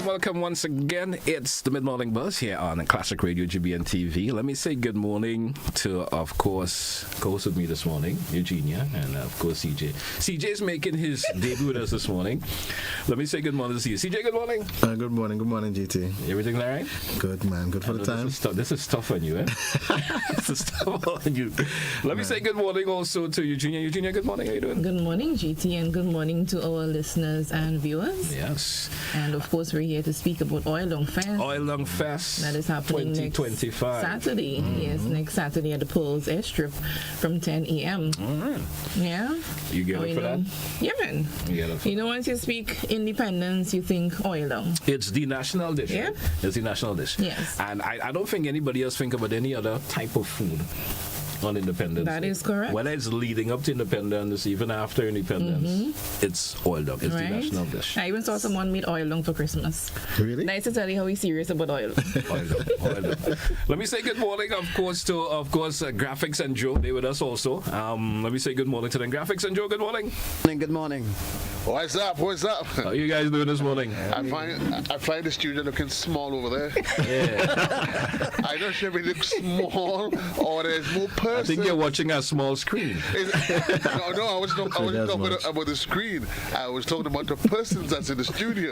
welcome once again. It's the Mid-Morning Buzz here on Classic Radio GBN TV. Let me say good morning to, of course, co-host with me this morning, Eugenia, and of course, CJ. CJ is making his debut with us this morning. Let me say good morning to you. CJ, good morning. Good morning, GT. Everything all right? Good, man. Good for the time. This is tough on you, eh? This is tough on you. Let me say good morning also to Eugenia. Eugenia, good morning. How you doing? Good morning, GT, and good morning to our listeners and viewers. Yes. And of course, we're here to speak about Oil Long Fest. Oil Long Fest. That is happening 2025. next Saturday. Yes, next Saturday at the Pearls Airstrip from 10 a.m. All right. Yeah. You get it for that? Yeah, man. You get it for Once you speak independence, you think Oil Long. It's the national dish. Yeah. Right? It's the national dish. Yes. And I don't think anybody else think about any other type of food on Independence That Day. is correct. Whether it's leading up to Independence, even after Independence, it's oil long. It's the national dish. I even saw someone made Oil Long for Christmas. Really? Nice to tell you how he's serious about oil. Oil long. Let me say good morning, of course, to Graphix and Joe. They with us also. Let me say good morning to them. Graphix and Joe, good morning. Good morning. What's up? How you guys doing this morning? I find the studio looking small over there. Yeah. I don't sure if it looks small or there's more person. I think you're watching a small screen. No, I wasn't talking about the screen. I was talking about the persons that's in the studio.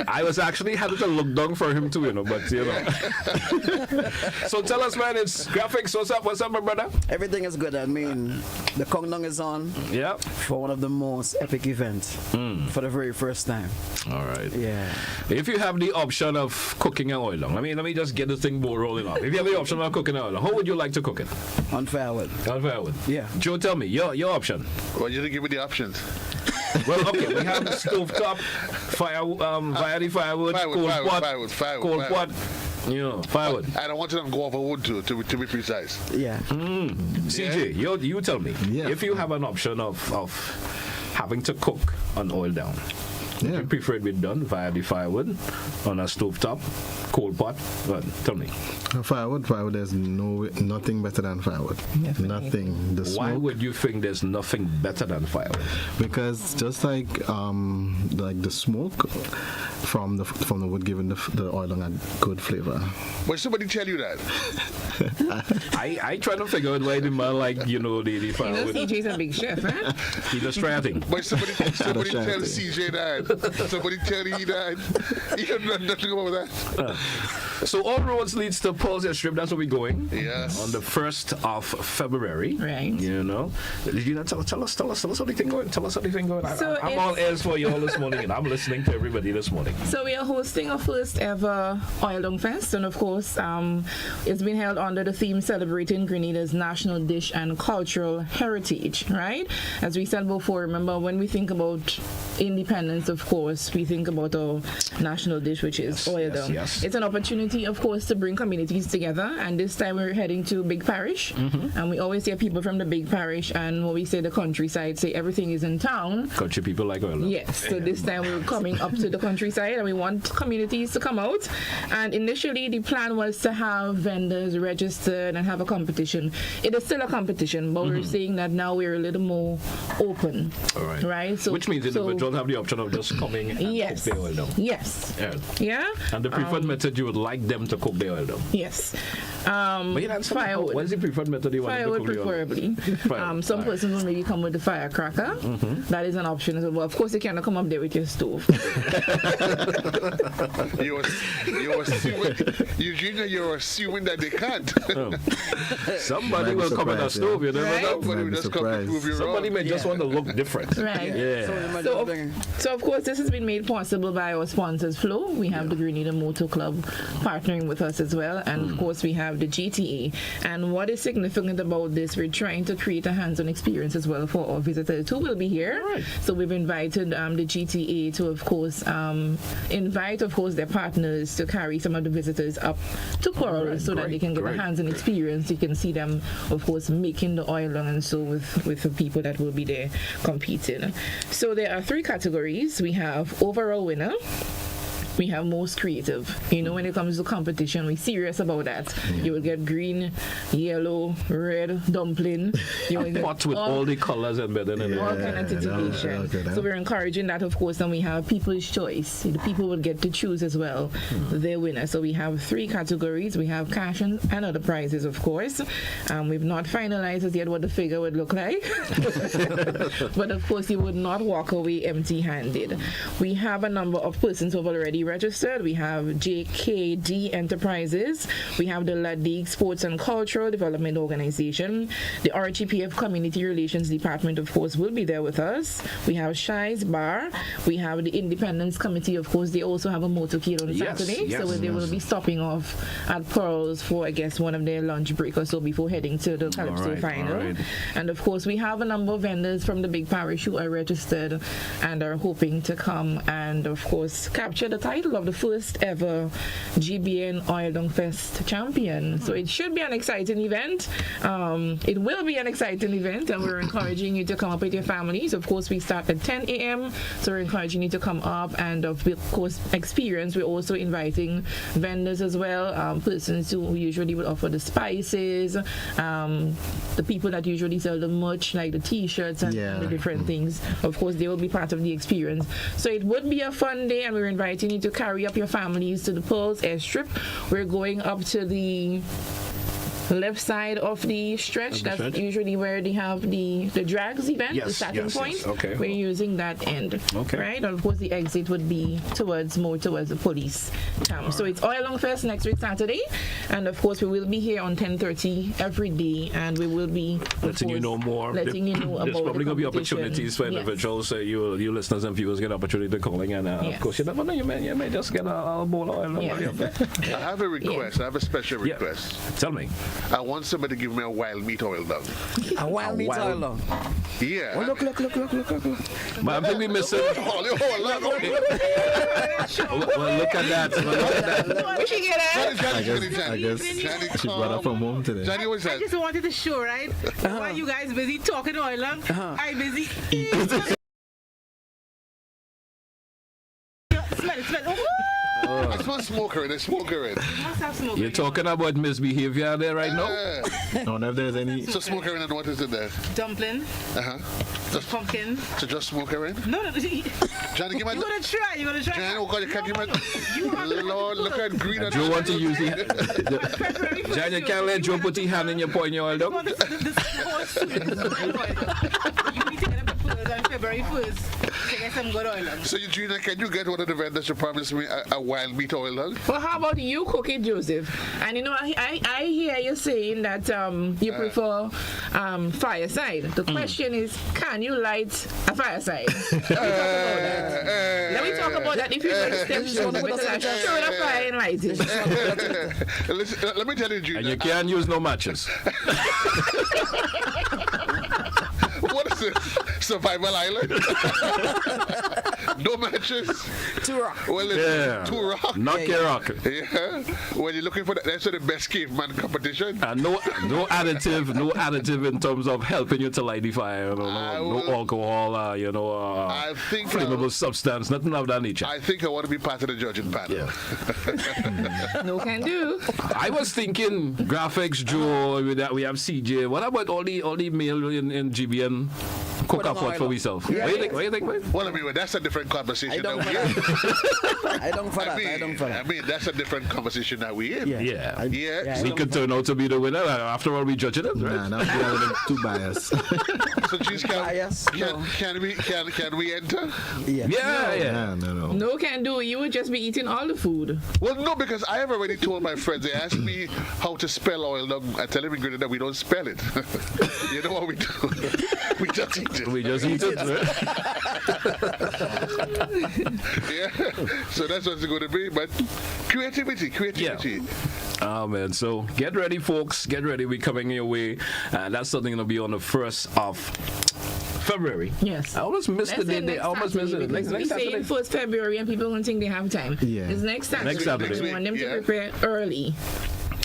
I was actually having to look down for him too, but So tell us, man, it's Graphix. What's up, my brother? Everything is good. I mean, the countdown is on. Yeah. For one of the most epic events for the very first time. All right. Yeah. If you have the option of cooking an oil long, let me just get the thing rolling off. If you have the option of cooking an oil long, how would you like to cook it? On firewood. On firewood. Yeah. Joe, tell me your option. Well, you didn't give me the options. Well, okay, we have the stovetop, firewood, cold pot. Firewood. I don't want it on guava wood to be precise. Yeah. CJ, you tell me. Yeah. If you have an option of having to cook on oil down, would you prefer it be done via the firewood on a stovetop, cold pot? Well, tell me. Firewood, there's nothing better than firewood. Definitely. Nothing. The smoke. Why would you think there's nothing better than firewood? Because just like the smoke from the wood giving the oil a good flavor. When somebody tell you that? I try to figure out why the man the firewood. CJ's a big chef, huh? He just try a thing. When somebody tell CJ that, somebody tell you that, he don't know nothing about that. So all roads leads to Pearls Airstrip. That's where we're going. Yes. On the 1st of February. Right. Did you not tell us how the thing going? Tell us how the thing going. So I'm all ears for you all this morning, and I'm listening to everybody this morning. So we are hosting our first ever Oil Long Fest, and of course, it's been held under the theme celebrating Grenada's national dish and cultural heritage, right? As we said before, remember when we think about independence, of course, we think about our national dish, which is oil long. Yes. It's an opportunity, of course, to bring communities together, and this time we're heading to Big Parish, and we always hear people from the Big Parish, and when we say the countryside, say everything is in town. Country people like oil long. Yes, so this time we're coming up to the countryside and we want communities to come out. And initially the plan was to have vendors registered and have a competition. It is still a competition, but we're saying that now we're a little more open. All right. Right? So, which means individuals have the option of just coming and yes. cook their oil long. Yes. Yeah. Yeah? And the preferred method you would like them to cook their oil long. Yes. But firewood. What is the preferred method you want them to Firewood cook their oil long? preferably. Some persons will maybe come with the firecracker. That is an option as well. But of course, you cannot come up there with your stove. You're assuming, Eugenia, you're assuming that they can't. Somebody will come with a stove, you never Right? know. Somebody will just come to prove you Somebody wrong. may just want to look different. Right. Yeah. So of course, this has been made possible by our sponsors, Flow. We have the Grenada Motor Club partnering with us as well. And of course, we have the GTA. And what is significant about this, we're trying to create a hands-on experience as well for our visitors who will be here. Right. So we've invited the GTA to, of course, invite, of course, their partners to carry some of the visitors up to Coral so that they can get a hands-on experience. You can see them, of course, making the oil long and so with the people that will be there competing. So there are 3 categories. We have overall winner, we have most creative. You know, when it comes to competition, we're serious about that. You will get green, yellow, red dumpling. You will get Pot with all the colors embedded in it. all kind of titillation. So we're encouraging that, of course, and we have people's choice. The people will get to choose as well their winner. So we have 3 categories. We have cash and other prizes, of course. We've not finalized as yet what the figure would look like. But of course, you would not walk away empty-handed. We have a number of persons who have already registered. We have JKD Enterprises. We have the Ladig Sports and Cultural Development Organization. The RTPF Community Relations Department, of course, will be there with us. We have Shai's Bar. We have the Independence Committee, of course. They also have a motorcade on Saturday. So they will be stopping off at Pearls for, I guess, one of their lunch break or so before heading to the Calypso final. And of course, we have a number of vendors from the big parish who are registered and are hoping to come and, of course, capture the title of the first ever GBN Oil Dung Fest champion. So it should be an exciting event. It will be an exciting event, and we're encouraging you to come up with your families. Of course, we start at 10 a.m., so we're encouraging you to come up and, of course, experience. We're also inviting vendors as well, persons who usually would offer the spices, the people that usually sell the merch, like the t-shirts and the different things. Of course, they will be part of the experience. So it would be a fun day, and we're inviting you to carry up your families to the Pearls Airstrip. We're going up to the left side of the stretch. That's usually where they have the drags event, the starting point. Okay. We're using that end. Right? And of course, the exit would be more towards the police camp. So it's Oil Dung Fest next week, Saturday. And of course, we will be here on 10:30 every day, and we will be letting you know more. Letting you know about there's probably going to be competition. opportunities for individuals. So you listeners and viewers get an opportunity to calling, and of course, you never know, you may just get a bowl of oil. I have a request. I have a special request. Tell me. I want somebody to give me a wild meat oil dung. A wild meat oil dung. Yeah. Oh, look. But I think we missed it. Hold on. Well, look at that. We should get it. I guess she brought her from home today. Johnny, what's that? I just wanted to show, right? While you guys busy talking oil dung, I'm busy eating. Smell. I smell smoker in. You're talking about misbehavior there right now? I wonder if there's any. So smoker in, and what is it there? Dumpling. Just pumpkin. So just smoker in? No. Johnny, give me. You're gonna try. Johnny, oh God, you can't give me. Lord, look at green. Joe want to use it. Johnny, you can't let Joe put his hand in your point, you all dog. You be taking up the pearls on February 1st to get some good oil dung. So Eugenia, can you get one of the vendors to promise me a wild meat oil dung? Well, how about you cook it, Joseph? And you know, I hear you saying that you prefer fireside. The question is, can you light a fireside? Let me talk about that. If you understand, show the fire and light it. Let me tell you, Eugenia. And you can't use no matches. What is this? Survival Island? No matches? 2 rock. Well, it's 2 rock. Not rock. Yeah. When you're looking for that, that's the best caveman competition. And no additive in terms of helping you to light the fire. No alcohol, I think flammable substance, nothing of that nature. I think I want to be part of the judging panel. Yeah. No can do. I was thinking Graphix, Joe, we have CJ. What about all the male in GBN? Cook up what for myself. What do you think, mate? Well, I mean, that's a different conversation. I don't for that. I mean, that's a different conversation that we in. Yeah. We could turn out to be the winner. After all, we judging it, right? Nah, we're too biased. So, geez, can we enter? Yeah. No. No can do. You would just be eating all the food. Well, no, because I have already told my friends. They asked me how to spell oil dung. I tell them that we don't spell it. You know what we do? We just eat it. We just eat it, right? Yeah. So that's what's going to be. But creativity. Yeah. Oh, man. So get ready, folks. Get ready. We're coming your way. That's something going to be on the 1st of February. Yes. I almost missed the date. I almost missed it. Next we say Saturday. 1st February and people don't think they have time. Yeah. It's next Saturday. Next Saturday. We want them to prepare early.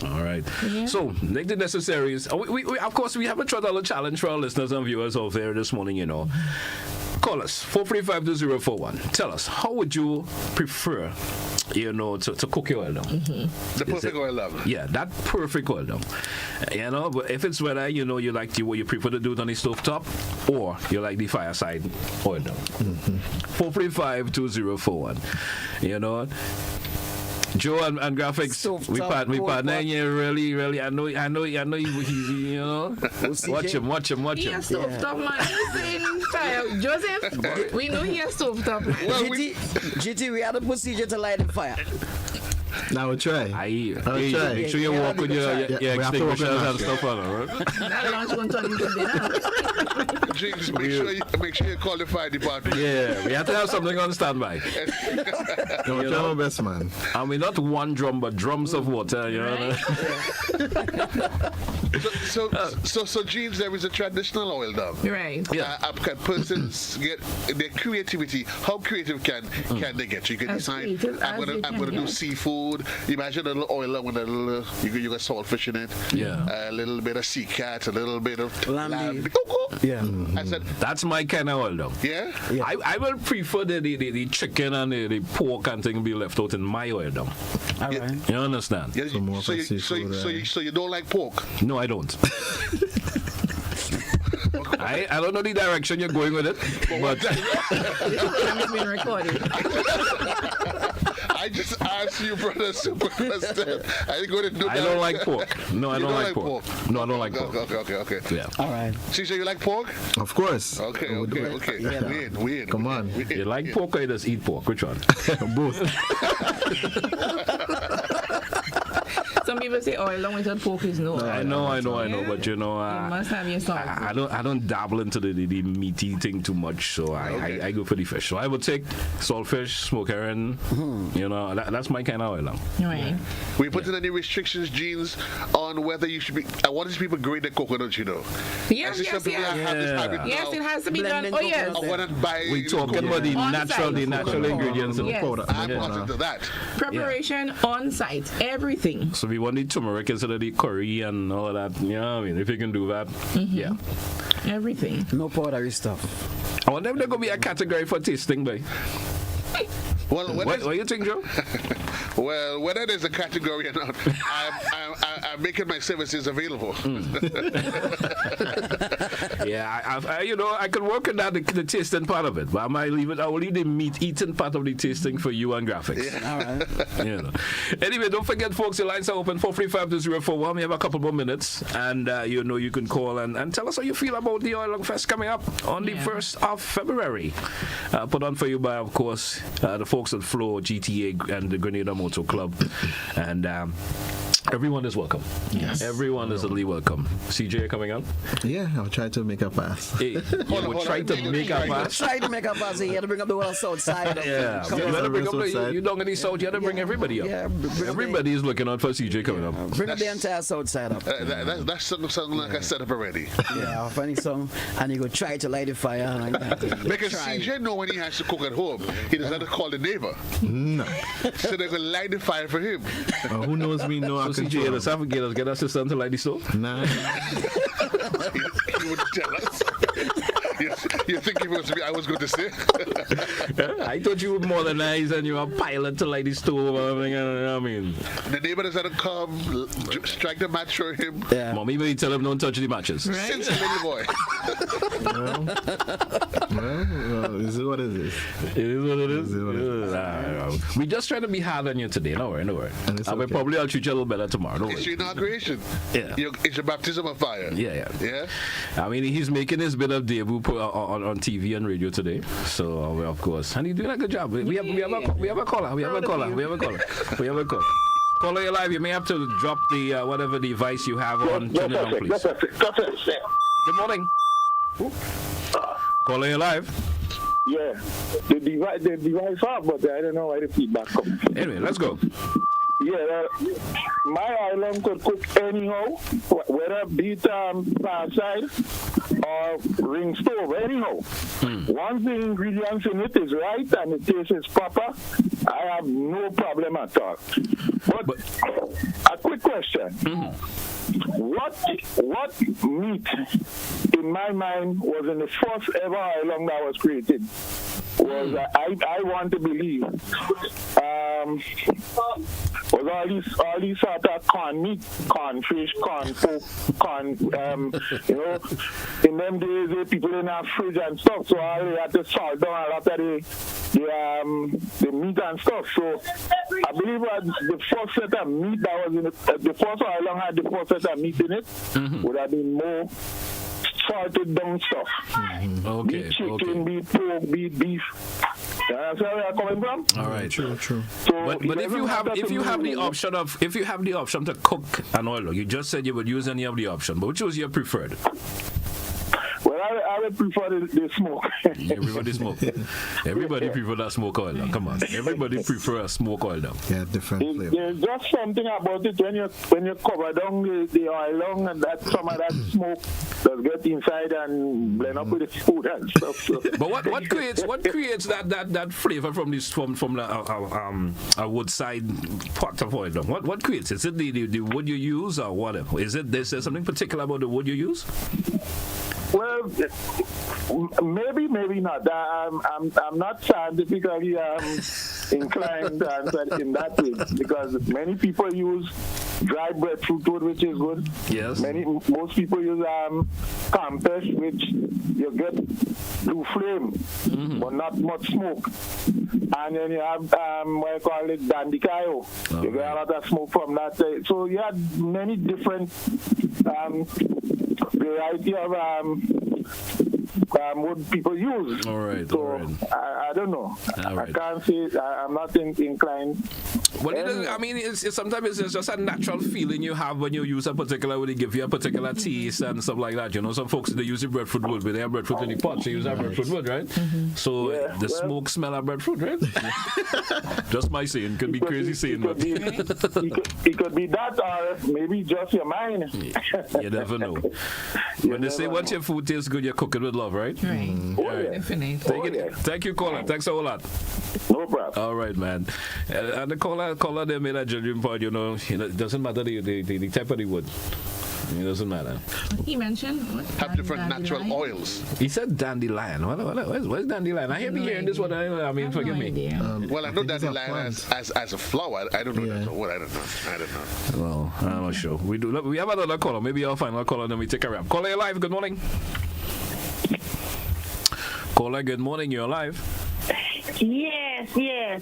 All right. So, make the necessaries. We of course, we have a $12 challenge for our listeners and viewers out there this morning, Call us 435-2041. Tell us, how would you prefer, to cook your oil down? The perfect oil down. Yeah, that perfect oil down. But if it's whether you like what you prefer to do it on the stove top or you like the fireside oil down. 435-2041. Joe and Graphix, we partner here really. I know he's watch him. He has stove top, man. He's in fire. Joseph, we know he has stove top, man. GT, we had a procedure to light the fire. Now we'll try. Try. Make sure you walk with your extinguishers and stuff on, right? That lunch won't turn into dinner. James, make sure you call the fire department. Yeah, we have to have something on standby. No, we'll try our best, man. I mean, not one drum, but drums of water, Right? So, James, there is a traditional oil down. Right. Yeah. Can persons get their creativity? How creative can they get? You can As decide. creative I'm as gonna they can do get. seafood. Imagine a little oil with a little. You got saltfish in it. Yeah. A little bit of sea cat. A little bit of Lamb. Yeah. I said. That's my kind of oil, though. Yeah. I will prefer the chicken and the pork and thing be left out in my oil, though. All right. You understand? Yeah, So more for seafood, so you don't like pork? No, I don't. I don't know the direction you're going with it, but It's been recorded. I just asked you, brother, super question. I ain't going to do that. I don't like pork. No, I You don't like pork. No, I don't like pork. Okay. Yeah. All right. CJ, you like pork? Of course. Okay. Yeah. We in. Come on. You like pork or you just eat pork? Which one? Both. Some people say oil long without pork is no. I know, but You must have your salt. I don't dabble into the meat eating too much, so I go for the fish. So I would take saltfish, smoked herring. That's my kind of oil now. Right. We put in any restrictions, Jeans, on whether you should be. I want these people grade the coconut, Yes, I see some people that have this habit now. Yes, it has to be Blending done. Oh, yes. coconut. I want to buy. We talking about the On natural site. ingredients. Yes. I'm not into that. Preparation on site. Everything. So we want the turmeric instead of the curry and all of that. If you can do that, yeah. Everything. No powdery stuff. I wonder if there's going to be a category for tasting, boy. Well, What do you think, Joe? well, whether there's a category or not, I'm making my services available. Yeah, I can work on that, the tasting part of it, but I will leave the meat eating part of the tasting for you and Graphix. All right. Anyway, don't forget, folks, the lines are open 435-2041. We have a couple more minutes, and you can call and tell us how you feel about the Oil Long Fest coming up on the 1st of February. Put on for you by, of course, the folks at Flow, GTA, and the Grenada Motor Club, and everyone is welcome. Yes. Everyone is really welcome. CJ coming on? Yeah, I'll try to make a pass. Hey, we'll try to make a pass. Try to make a pass. You had to bring up the well south side. Yeah, you gotta bring up you don't get the south, you gotta bring everybody up. Yeah, Everybody is looking out for CJ coming up. Bring up the entire south side up. That's something like I set up already. Yeah, funny song. And you go try to light the fire like that. Because Try. CJ know when he has to cook at home, he doesn't have to call the neighbor. No. So they're going to light the fire for him. Who knows me? No, I So can CJ, let's have a get assistant to light the stove. Nah. He would tell us. You think he was I was going to say? I thought you were more than nice and you were a pilot to light the stove. I mean, The neighbor doesn't have to come, strike the match for him. Yeah. Mommy may tell him don't touch the matches. Since a little boy. Well, is it what it is? It is what it is. It is what it is. We just trying to be hard on you today. No worry. And it's I will okay. probably I'll treat you a little better tomorrow. Don't It's worry. your inauguration. Yeah. It's your baptism of fire. Yeah. Yeah? I mean, he's making his bit of debut on TV and radio today. So, of course. And he's doing a good job. We have a caller. We have a caller. Caller, you're live. You may have to drop the whatever device you have on. Turn it on, please. Good morning. Caller, you're live. Yeah, the device off, but I don't know why the feedback comes. Anyway, let's go. Yeah, my island could cook anyhow, whether be it fireside or ring stove, anyhow. Once the ingredients in it is right and the taste is proper, I have no problem at all. But a quick question. what meat in my mind was in the first ever oil long that was created was I want to believe was all these sort of corn meat, corn fish, corn pork, corn in them days people didn't have fridge and stuff, so all they had to salt down a lot of the meat and stuff. So I believe the first set of meat that was in the first oil long had the first set of meat in it would have been more salted down stuff. Okay. Be chicken, be pork, be beef. That's where we are coming from. All right. True. So But if you have the option to cook an oil, you just said you would use any of the option, but which was your preferred? Well, I would prefer the smoke. Everybody smoke. Everybody prefer that smoke oil now. Come on. Everybody prefer a smoke oil now. Yeah, different flavor. There's just something about it when you cover down the oil long and that some of that smoke does get inside and blend up with the food and stuff. So. But what creates that flavor from this from a woodside pot of oil? What creates? Is it the wood you use or whatever? Is there something particular about the wood you use? Well, maybe not. I'm not scientifically inclined to answer in that way because many people use dry breadfruit wood, which is good. Yes. Most people use campus, which you get through flame, but not much smoke. And then you have what I call it dandikayo. You get a lot of smoke from that. So you have many different variety of wood people use. All right. I don't know. Right. I can't say. I'm not inclined. Well, sometimes it's just a natural feeling you have when you use a particular wood. They give you a particular taste and stuff like that. You know, some folks they use the breadfruit wood, but they have breadfruit in the pot. So you use that breadfruit wood, right? So the smoke smell of breadfruit, right? Just my saying. Could be crazy saying, but it could be that, or maybe just your mind. You never know. When they say once your food tastes good, you cook it with love, right? Right. Right. Definitely. Thank you, caller. Thanks a whole lot. No problem. All right, man. And the caller they made a judging point. It doesn't matter the type of the wood. It doesn't matter. He mentioned what? Have different natural oils. He said dandelion. What's dandelion? I hear hearing this one. I mean, forgive me. Well, I know dandelion as a flower. I don't know that's a word. I don't know. Well, I'm not sure. We have another caller. Maybe our final caller, then we take a wrap. Caller, you're live. Good morning. Caller, good morning. You're live. Yes. I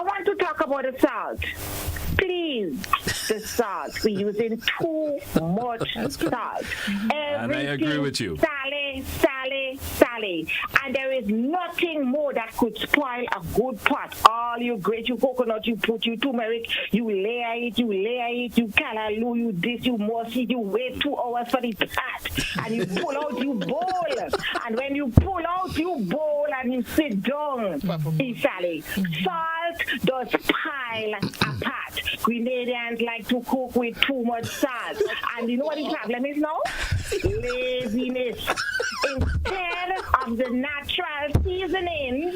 want to talk about the salt. Please, the salt. We're using too much salt. And I agree with you. Sally. And there is nothing more that could spoil a good pot. All you grate your coconut, you put your turmeric, you layer it, you callaloo, you this, you mossy, you wait 2 hours for the pot. And you pull out your bowl. And when you pull out your bowl and you sit down, Sally, salt does pile a pot. Grenadians like to cook with too much salt. And you know what the problem is now? Laziness. Instead of the natural seasonings,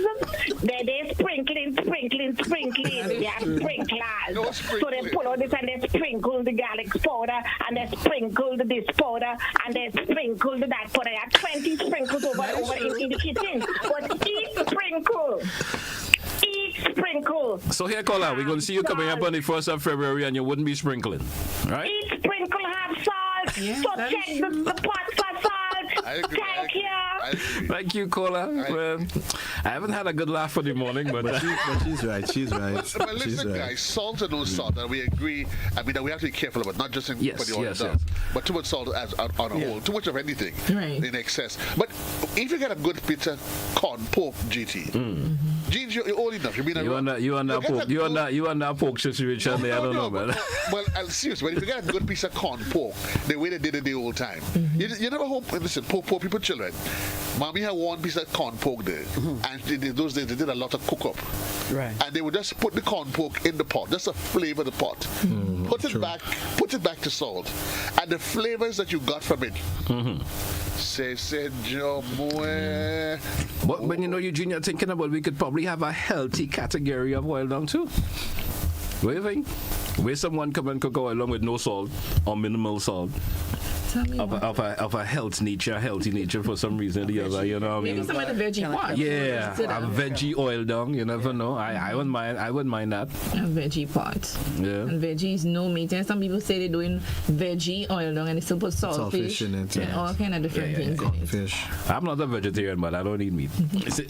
they're sprinkling. They are sprinklers. So they pull out this and they sprinkle the garlic powder and they sprinkle this powder and they sprinkle that powder. There are 20 sprinkles over in the kitchen. But each sprinkle. So here, caller, we're going to see you coming up on the 1st of February and you wouldn't be sprinkling. Right? Each sprinkle have salt. So check the pot for salt. I agree. Thank you. Thank you, caller. Well, I haven't had a good laugh for the morning, but she's right. But listen, guys, salt and no salt, and we agree. I mean, that we have to be careful about not just for the oil itself, but too much salt on a whole, too much of anything in excess. But if you get a good pizza corn pork GT, Jeans, you're old enough. You've been around. You on that pork situation there. I don't know, man. Well, seriously, when if you get a good piece of corn pork, the way they did it the old time, you never hope. Listen, poor people, children. Mommy had one piece of corn pork there, and in those days they did a lot of cook up. Right. And they would just put the corn pork in the pot, just to flavor the pot. Put it back to salt, and the flavors that you got from it. But when Eugenia, thinking about we could probably have a healthy category of oil down too. What do you think? Where someone come and cook oil along with no salt or minimal salt. Of a healthy nature for some reason or the other, you know what I mean? Maybe some of the veggie pot. Yeah, a veggie oil down, you never know. I wouldn't mind that. A veggie pot. Yeah. And veggies, no meat. And some people say they're doing veggie oil down and they still put saltfish in it. and all kind of different things in it. Fish. I'm not a vegetarian, but I don't eat meat. Listen,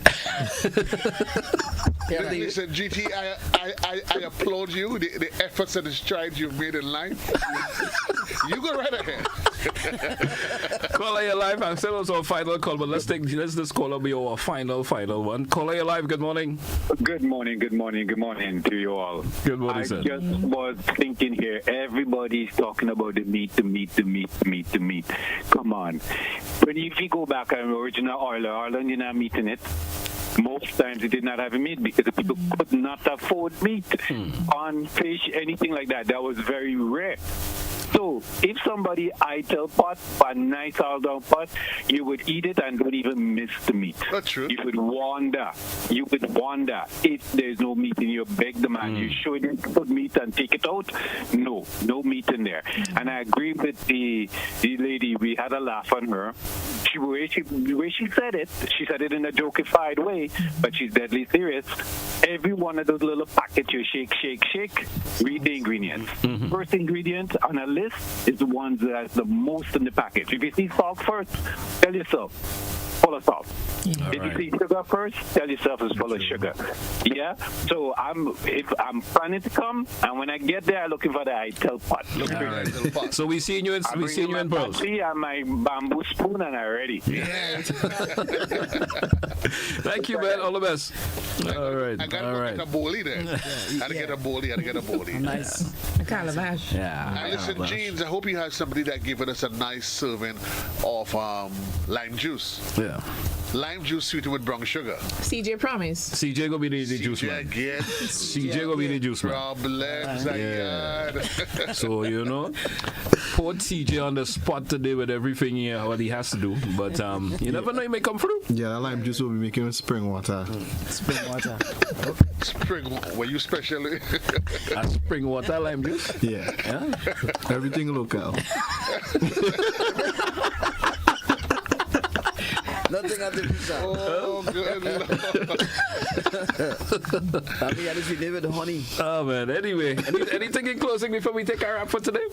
GT, I applaud you, the efforts and the strides you've made in life. You go right ahead. Caller, you're live. I'm still also a final call, but let's this call will be our final one. Caller, you're live. Good morning. Good morning to you all. Good morning, sir. I just was thinking here, everybody's talking about the meat. Come on. If you go back on original Ireland, you're not meat in it. Most times it did not have a meat because the people could not afford meat on fish, anything like that. That was very rare. So if somebody idle pot, a nice all down pot, you would eat it and don't even miss the meat. That's true. You would wonder if there's no meat in your beg the man. You shouldn't put meat and take it out. No meat in there. And I agree with the lady. We had a laugh on her. The way she said it, she said it in a jokified way, but she's deadly serious. Every one of those little packets you shake, read the ingredients. First ingredient on a list is the ones that has the most in the package. If you see salt first, tell yourself full of salt. If you see sugar first, tell yourself it's full of sugar. Yeah. So if I'm planning to come, and when I get there, I'm looking for the idle pot. So we seeing you in Pearls. And my bamboo spoon, and I'm ready. Yeah. Thank you, man. All the best. All right. I gotta get a bowlie there. I gotta get a bowlie. Nice. A calabash. Yeah. Listen, Jeans, I hope you have somebody that given us a nice serving of lime juice. Yeah. Lime juice sweetened with brown sugar. CJ promise. CJ gonna be the juice man. CJ gonna be the juice man. Problems. So put CJ on the spot today with everything what he has to do. But you never know, he may come through. Yeah, that lime juice will be making with spring water. Spring water. Were you specially? A spring water lime juice? Yeah. Everything local. Nothing artificial. Oh, good Lord. I mean, at least we live with the honey. Oh, man. Anyway, anything in closing before we take our wrap for today?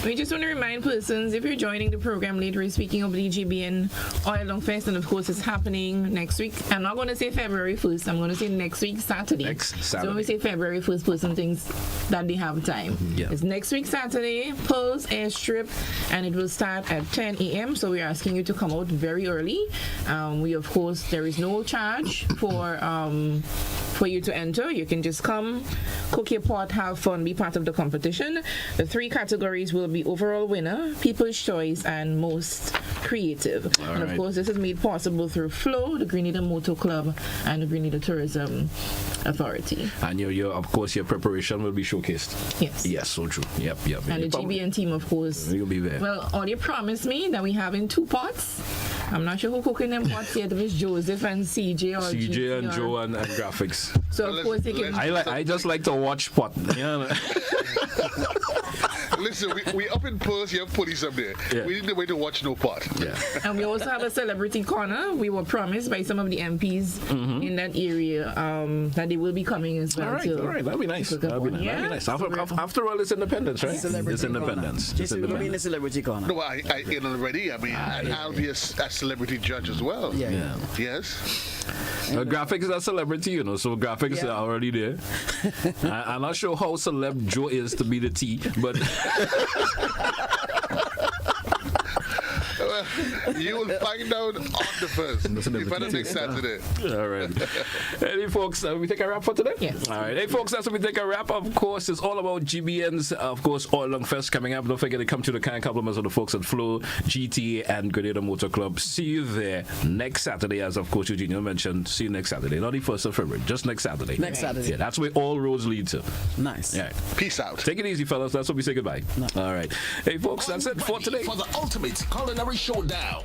We just want to remind persons, if you're joining the program later, we're speaking of the GBN Oil Long Fest, and of course it's happening next week. I'm not going to say February 1st. I'm going to say next week, Saturday. So when we say February 1st, person thinks that they have time. Yeah. It's next week, Saturday, Pearls Airstrip, and it will start at 10 a.m. So we're asking you to come out very early. Of course, there is no charge for you to enter. You can just come, cook your pot, have fun, be part of the competition. The 3 categories will be overall winner, people's choice, and most creative. Of course, this is made possible through Flow, the Grenada Motor Club, and the Grenada Tourism Authority. And of course, your preparation will be showcased. Yes. Yes, so true. Yep. And the GBN team, of course. You'll be there. Well, Audio promised me that we have in 2 pots. I'm not sure who cooking them pots yet. If it's Joseph and CJ or CJ and Joe and Graphix. So of course they can. I just like to watch pot. Listen, we up in Perth, you have police up there. Yeah. We need to wait to watch no pot. Yeah. And we also have a celebrity corner. We were promised by some of the MPs in that area that they will be coming as well. All right. That'll be nice. That'll be nice. After all, it's independence, right? It's independence. Jason, we'll be in the celebrity corner. No, I in already. I mean, I'll be a celebrity judge as well. Yeah. Yes. Graphix is a celebrity, so Graphix are already there. I'm not sure how celeb Joe is to be the T, but you will find out on the first. Next Saturday. All right. Hey, folks, we take a wrap for today? Yes. All right. Hey, folks, that's what we take a wrap. Of course, it's all about GBN's, of course, Oil Long Fest coming up. Don't forget to come to the kind compliments of the folks at Flow, GTA, and Grenada Motor Club. See you there next Saturday, as, of course, Eugenia mentioned. See you next Saturday. Not the 1st of February, just next Saturday. Next Saturday. Yeah, that's where all roads lead to. Nice. All right. Peace out. Take it easy, fellas. That's what we say goodbye. No. All right. Hey, folks, that's it for today. For the ultimate culinary showdown.